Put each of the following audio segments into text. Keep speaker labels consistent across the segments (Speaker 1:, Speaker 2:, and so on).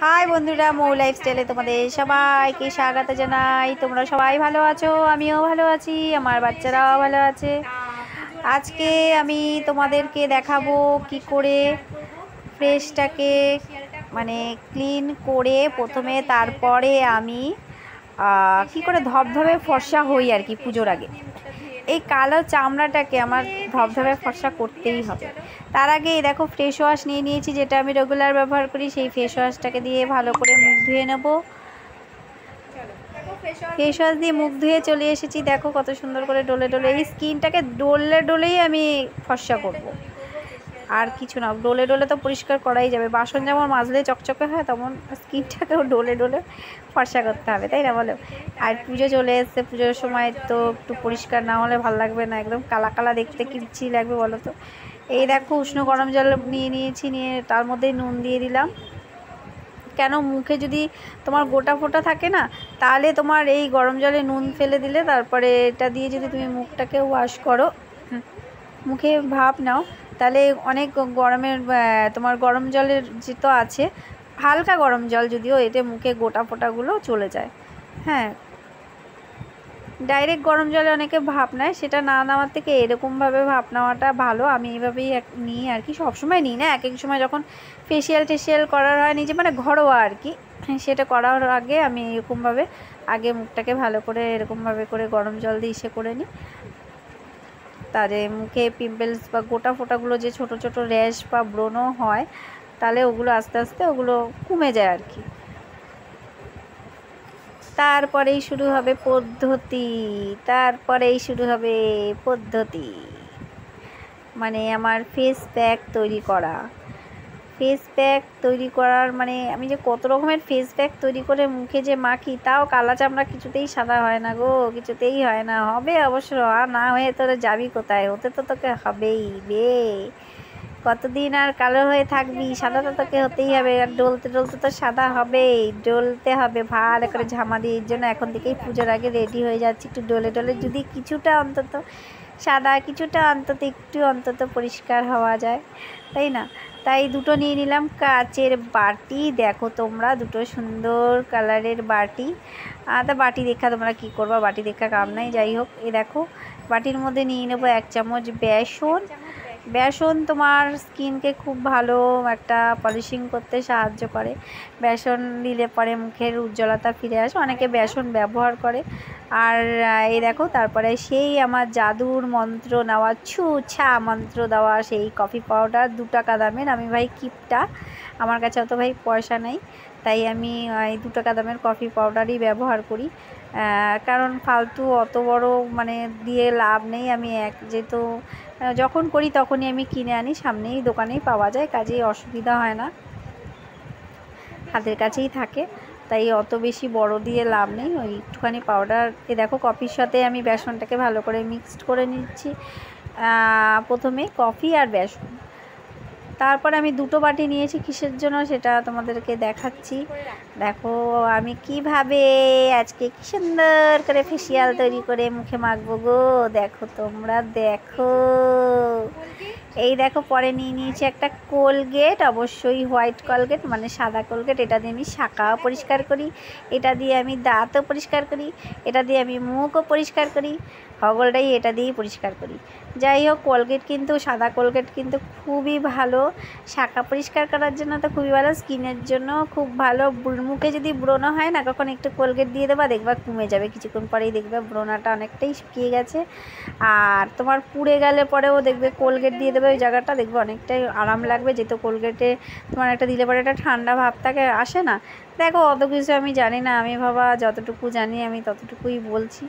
Speaker 1: High বন্ধুরা, মৌ লাইফস্টাইলে তোমাদের সবাইকে স্বাগত জানাই। তোমরা সবাই ভালো আছো, আমিও ভালো আছি, আমার বাচ্চারাও ভালো আছে। আজকে আমি তোমাদেরকে দেখাবো কি করে ফ্রেশটাকে মানে ক্লিন করে প্রথমে, তারপরে আমি কি করে ধবধবে ফর্সা হই আর কি পুজোর আগে। এই কালো চামড়াটাকে আমার ধবধবে ফর্সা করতেই হবে। তার আগে এই দেখো ফেস ওয়াশ নিয়ে নিয়েছি, যেটা আমি রেগুলার ব্যবহার করি। সেই ফেস ওয়াশটাকে দিয়ে ভালো করে মুখ ধুয়ে নেব। ফেস ওয়াশ দিয়ে মুখ ধুয়ে চলে এসেছি। দেখো কত সুন্দর করে ডলে ডলে, এই স্কিনটাকে ডলে ডলেই আমি ফর্সা করব, আর কিছু না। ডলে ডলে তো পরিষ্কার করাই যাবে, বাসন যেমন মাজলে চকচকে হয়, তেমন স্কিনটাকেও ডলে ডলে ফর্সা করতে হবে, তাই না বলো? আর পুজো চলে এসছে, পুজোর সময় তো একটু পরিষ্কার না হলে ভালো লাগবে না, একদম কালা কালা দেখতে কি বিচ্ছিরি লাগবে বলো তো। এই দেখো উষ্ণ গরম জল নিয়ে নিয়েছি, নিয়ে তার মধ্যে নুন দিয়ে দিলাম। কেন, মুখে যদি তোমার গোটা ফোটা থাকে না, তাহলে তোমার এই গরম জলে নুন ফেলে দিলে তারপরে এটা দিয়ে যদি তুমি মুখটাকে ওয়াশ করো, মুখে ভাপ নাও, তাহলে অনেক গরমের তোমার গরম জলের যে তো আছে, হালকা গরম জল যদিও, এতে মুখে গোটা ফোটাগুলো চলে যায়। হ্যাঁ, ডাইরেক্ট গরম জলে অনেকে ভাপ নেয়, সেটা না নেওয়ার থেকে এরকমভাবে ভাপ নেওয়াটা ভালো। আমি এইভাবেই নিই আর কি, সবসময় নিই না, এক এক সময় যখন ফেসিয়াল করার হয় নিজে, মানে ঘরোয়া আর কি, সেটা করার আগে আমি এরকমভাবে আগে মুখটাকে ভালো করে এরকমভাবে করে গরম জল দিয়ে ইসে করে নিই। তারে মুখে পিম্পলস বা গোটা ফোটাগুলো যে ছোট ছোট র্যাশ বা ব্রণ হয়, তাহলে ওগুলো আস্তে আস্তে ওগুলো কমে যায় আর কি। তারপরেই শুরু হবে পদ্ধতি, মানে আমার ফেস প্যাক তৈরি করা। ফেস প্যাক তৈরি করার মানে আমি যে কত রকমের ফেস প্যাক তৈরি করে মুখে যে মাখি, তাও কালা চামড়া কিছুতেই সাদা হয় না গো, কিছুতেই হয় না। হবে অবশ্য, আর না হয়ে তোরা যাবি কোথায়? হতে তো তোকে হবেই বে, কতদিন আর কালো হয়ে থাকবি? সাদা তো তোকে হতেই হবে, আর ডলতে ডলতে তো সাদা হবেই, ডলতে হবে ভালো করে ঝামা দিয়ে। এর জন্য এখন থেকেই পুজোর আগে রেডি হয়ে যাচ্ছি, একটু ডলে ডলে যদি কিছুটা অন্তত সাদা, কিছুটা অন্তত একটু অন্তত পরিষ্কার হওয়া যায়, তাই না? তাই দুটো নিয়ে নিলাম কাচের বাটি। দেখো তোমরা, দুটো সুন্দর কালারের বাটি। তা বাটি দেখা তোমরা কী করবা, বাটি দেখা কাম নাই, যাই হোক। এই দেখো বাটির মধ্যে নিয়ে নেবো 1 চামচ বেসন। বেসন তোমার স্কিনকে খুব ভালো একটা পলিশিং করতে সাহায্য করে। বেসন দিলে পরে মুখের উজ্জ্বলতা ফিরে আসে, অনেকে বেসন ব্যবহার করে। আর এই দেখো তারপরে সেই আমার জাদুর মন্ত্র নেওয়া, ছা মন্ত্র দেওয়া সেই কফি পাউডার, 2 টাকা দামের। আমি ভাই কিপটা, আমার কাছে অত ভাই পয়সা নেই, তাই আমি এই 2 টাকা দামের কফি পাউডারই ব্যবহার করি। কারণ ফালতু অত বড় মানে দিয়ে লাভ নেই। আমি যেহেতু যখন করি তখনই আমি কিনে আনি, সামনেই দোকানেই পাওয়া যায়, কাজেই অসুবিধা হয় না, হাতের কাছেই থাকে, তাই অত বেশি বড় দিয়ে লাভ নেই। ওই একটুখানি পাউডার। এ দেখো কফির সাথে আমি বেসনটাকে ভালো করে মিক্সড করে নিচ্ছি, প্রথমে কফি আর বেসন। তারপর আমি 2টো বাটি নিয়েছি, কিসের জন্য সেটা তোমাদেরকে দেখাচ্ছি। দেখো আমি কিভাবে আজকে কি সুন্দর করে ফেসিয়াল তৈরি করে মুখে মাখবো গো, দেখো তোমরা দেখো। এই দেখো পরে নিয়ে নিয়েছি একটা কোলগেট, অবশ্যই হোয়াইট কোলগেট, মানে সাদা কোলগেট। এটা দিয়ে আমি শাখাও পরিষ্কার করি, এটা দিয়ে আমি দাঁতও পরিষ্কার করি, এটা দিয়ে আমি মুখও পরিষ্কার করি, সকলটাই এটা দিয়েই পরিষ্কার করি। যাই হোক, কোলগেট কিন্তু, সাদা কোলগেট কিন্তু খুবই ভালো, শাখা পরিষ্কার করার জন্য তো খুবই ভালো, স্কিনের জন্য খুব ভালো। মুখে যদি ব্রণ হয় না, কখন একটু কোলগেট দিয়ে দেবা, দেখবা কমে যাবে, কিছুক্ষণ পরেই দেখবে ব্রণটা অনেকটাই শুকিয়ে গেছে। আর তোমার পুড়ে গেলে পরেও দেখবে কোলগেট দিয়ে দেবে ওই জায়গাটা, দেখবে অনেকটাই আরাম লাগবে, যেহেতু কোলগেটে তোমার একটা দিলে পরে একটা ঠান্ডা ভাব থাকে, আসে না। দেখো অত কিছু আমি জানি না, আমি বাবা যতটুকু জানি আমি ততটুকুই বলছি।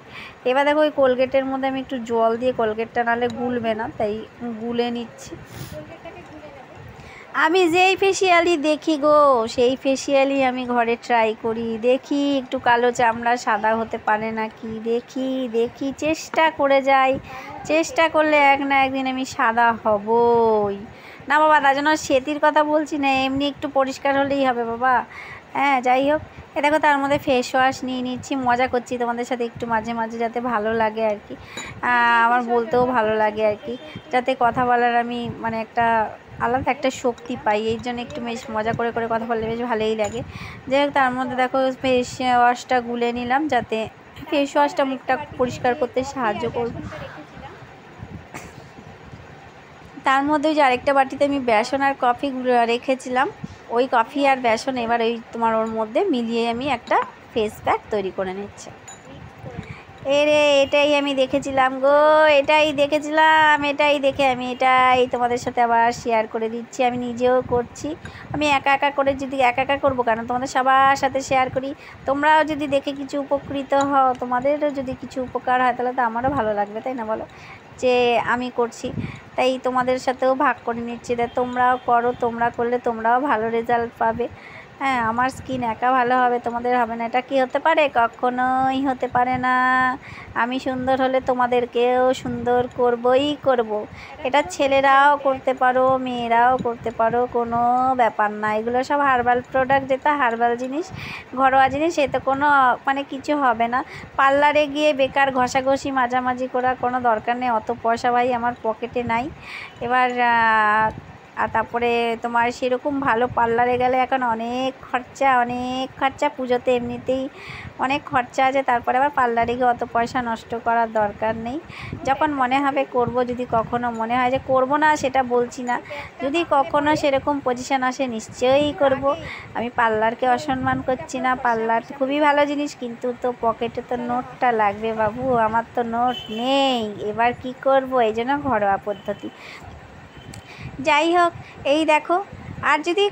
Speaker 1: এবার দেখো ওই কোলগেটের মধ্যে আমি একটু জল দিয়ে, কোলগেটটা নাহলে গুলবে না, তাই গুলে নিচ্ছি। আমি যেই ফেসিয়ালই দেখি গো, সেই ফেসিয়ালই আমি ঘরে ট্রাই করি, দেখি একটু কালো চামড়া সাদা হতে পারে নাকি, দেখি চেষ্টা করে যাই, চেষ্টা করলে এক না একদিন আমি সাদা হবই। না বাবা, তার জন্য সেতির কথা বলছি না, এমনি একটু পরিষ্কার হলেই হবে বাবা। হ্যাঁ যাই হোক, এ দেখো তার মধ্যে ফেস ওয়াশ নিয়ে নিচ্ছি, মজা করছি তোমাদের সাথে একটু মাঝে মাঝে, যাতে ভালো লাগে আর কি, আমার বলতেও ভালো লাগে আর কি, যাতে কথা বলার আমি মানে একটা আলাদা একটা শক্তি পাই, এই জন্য একটু বেশ মজা করে করে কথা বললে বেশ ভালোই লাগে। যাই হোক, তার মধ্যে দেখো ফেস ওয়াশটা গুলে নিলাম, যাতে ফেস ওয়াশটা মুখটা পরিষ্কার করতে সাহায্য করবে। তার মধ্যে ওই যে আরেকটা বাটিতে আমি বেসন আর কফি রেখেছিলাম, ওই কফি আর বেসন এবার ওই তোমার ওর মধ্যে মিলিয়ে আমি একটা ফেস প্যাক তৈরি করে নিচ্ছি। এরে এটাই আমি দেখেছিলাম গো, এটাই দেখেছিলাম, এটাই দেখে আমি এটাই তোমাদের সাথে আবার শেয়ার করে দিচ্ছি। আমি নিজেও করছি, আমি একা একা করে যদি একা একা করবো কেন, তোমাদের সবার সাথে শেয়ার করি। তোমরাও যদি দেখে কিছু উপকৃত হও, তোমাদেরও যদি কিছু উপকার হয়, তাহলে তো আমারও ভালো লাগবে, তাই না বলো, যে আমি করছি, তাই তোমাদের সাথেও ভাগ করে নিচ্ছি। তোমরাও করো, তোমরা করলে তোমরাও ভালো রেজাল্ট পাবে। হ্যাঁ, আমার স্কিন একা ভালো হবে, তোমাদের হবে না, এটা কি হতে পারে? কখনোই হতে পারে না। আমি সুন্দর হলে তোমাদেরকেও সুন্দর করবই করব। এটা ছেলেরাও করতে পারো, মেয়েরাও করতে পারো, কোনো ব্যাপার না। এগুলো সব হার্বাল প্রোডাক্ট, যেটা হার্বাল জিনিস, ঘরোয়া জিনিস, এতে কোনো মানে কিছু হবে না। পার্লারে গিয়ে বেকার ঘষাঘষি মাঝামাঝি করার কোনো দরকার নেই, অত পয়সা ভাই আমার পকেটে নাই। এবার আর তারপরে তোমার সেরকম ভালো পার্লারে গেলে এখন অনেক খরচা, পুজোতে এমনিতেই অনেক খরচা আছে, তারপরে আবার পার্লারে গিয়ে অত পয়সা নষ্ট করার দরকার নেই। যখন মনে হবে করব, যদি কখনো মনে হয় যে করব না, সেটা বলছি না, যদি কখনো সেরকম পজিশন আসে নিশ্চয়ই করব। আমি পার্লারকে অসম্মান করছি না, পার্লার খুবই ভালো জিনিস, কিন্তু তো পকেটে তো নোটটা লাগবে বাবু, আমার তো নোট নেই, এবার কি করব, এই জন্য ঘরোয়া পদ্ধতি। যাই হোক, এই দেখো, আর যদি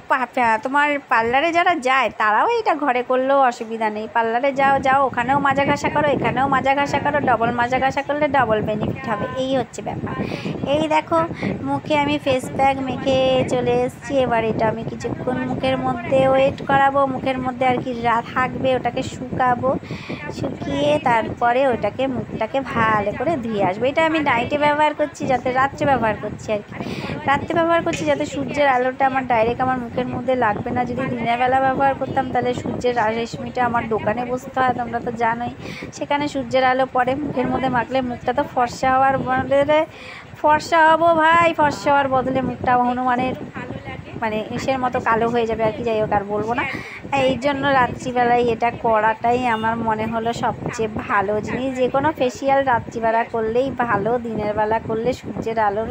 Speaker 1: তোমার পার্লারে যারা যায় তারাও এটা ঘরে করলেও অসুবিধা নেই। পার্লারে যাও, ওখানেও মাজা ঘষা করো, এখানেও মাজা ঘষা করো, ডবল মাজা ঘষা করলে ডবল বেনিফিট হবে, এই হচ্ছে ব্যাপার। এই দেখো, মুখে আমি ফেস প্যাক মেখে চলে এসেছি। এবার এটা আমি কিছুক্ষণ মুখের মধ্যে ওয়েট করাবো, মুখের মধ্যে আর কি থাকবে, ওটাকে শুকাবো, শুকিয়ে তারপরে ওটাকে মুখটাকে ভালো করে ধুয়ে আসবো। এটা আমি নাইটে ব্যবহার করছি, যাতে রাত্রে ব্যবহার করছি আর কি, রাত্রে ব্যবহার করছি যাতে সূর্যের আলোটা আমার ডাইরেক্ট আমার মুখের মধ্যে লাগবে না। যদি দিনের বেলা ব্যবহার করতাম, তাহলে সূর্যের রশ্মিটা আমার দোকানে বসতে হয়, তোমরা তো জানোই, সেখানে সূর্যের আলো পড়ে, মুখের মধ্যে মাখলে মুখটা তো ফর্সা হওয়ার বদলে ফর্সা হবো ভাই, ফর্সা হওয়ার বদলে মুখটা হনুমানের মানে এসের মতো কালো হয়ে যাবে আর কি। যাই হোক, আর বলবো না। এই জন্য রাত্রিবেলায় এটা করাটাই আমার মনে হলো সবচেয়ে ভালো জিনিস। যে কোনো ফেসিয়াল রাত্রিবেলা করলেই ভালো, দিনের বেলা করলে সূর্যের আলোর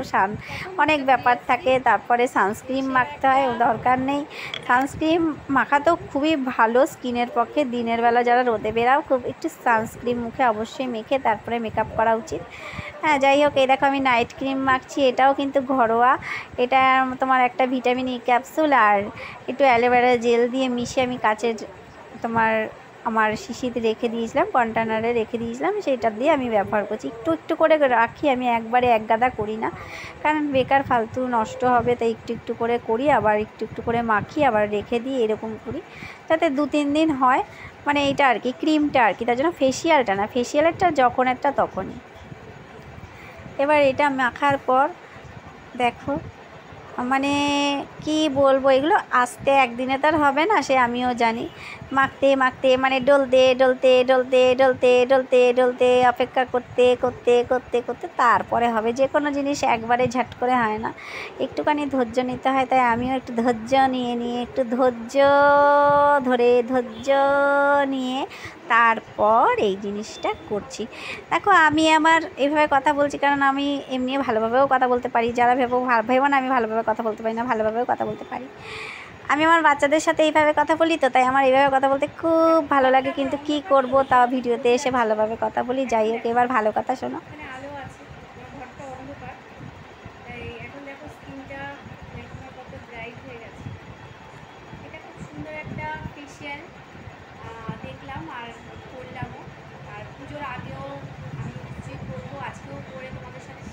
Speaker 1: অনেক ব্যাপার থাকে। তারপরে সানস্ক্রিন মাখতে হয়, দরকার নেই। সানস্ক্রিন মাখা তো খুবই ভালো স্কিনের পক্ষে, দিনের বেলা যারা রোদে বেরাও খুব একটু সানস্ক্রিন মুখে অবশ্যই মেখে তারপরে মেকআপ করা উচিত। হ্যাঁ, যাই হোক, এই দেখো আমি নাইট ক্রিম মাখছি, এটাও কিন্তু ঘরোয়া। এটা তোমার একটা ভিটামিন ই ক্যাপসুল আর একটু অ্যালোভেরা জেল দিয়ে মিশিয়ে আমি কাচের আমার শিশিতে রেখে দিয়েছিলাম, কন্টেনারে রেখে দিয়েছিলাম, সেইটা দিয়ে আমি ব্যবহার করছি। একটু একটু করে রাখি, আমি একবারে এক গাদা করি না, কারণ বেকার ফালতু নষ্ট হবে, তাই একটু একটু করে করি, আবার একটু একটু করে মাখি, আবার রেখে দিই, এরকম করি যাতে 2-3 দিন হয়। মানে এইটা আর কি, ক্রিমটা আর কি, তার জন্য ফেসিয়ালটা না, ফেসিয়ালেরটা যখন একটা তখনই। এবার এটা মাখার পর দেখো, মানে কি বলবো, এগুলো আস্তে একদিনে তার হবে না, সে আমিও জানি। মাখতে মাখতে মানে ডলতে ডলতে ডলতে ডলতে ডলতে ডলতে অপেক্ষা করতে করতে করতে করতে তারপরে হবে। যে কোনো জিনিস একবারে ঝট করে হয় না, একটুখানি ধৈর্য নিতে হয়। তাই আমিও একটু ধৈর্য নিয়ে একটু ধৈর্য নিয়ে তারপর এই জিনিসটা করছি। দেখো, আমি আমার এইভাবে কথা বলছি কারণ আমি এমনি ভালোভাবেও কথা বলতে পারি। যারা ভেবো না আমি ভালোভাবে কথা বলতে পারি না, ভালোভাবেও কথা বলতে পারি। আমি আমার বাচ্চাদের সাথে এইভাবে কথা বলি, তো তাই আমার এইভাবে কথা বলতে খুব ভালো লাগে। কিন্তু কি করব, তাও ভিডিওতে এসে ভালোভাবে কথা বলি। যাই হোক, এবার ভালো কথা শোনো।
Speaker 2: দেখলাম আর করলামও, আর পুজোর আগেও আমি যে করবো, আজকেও করে তোমাদের সাথে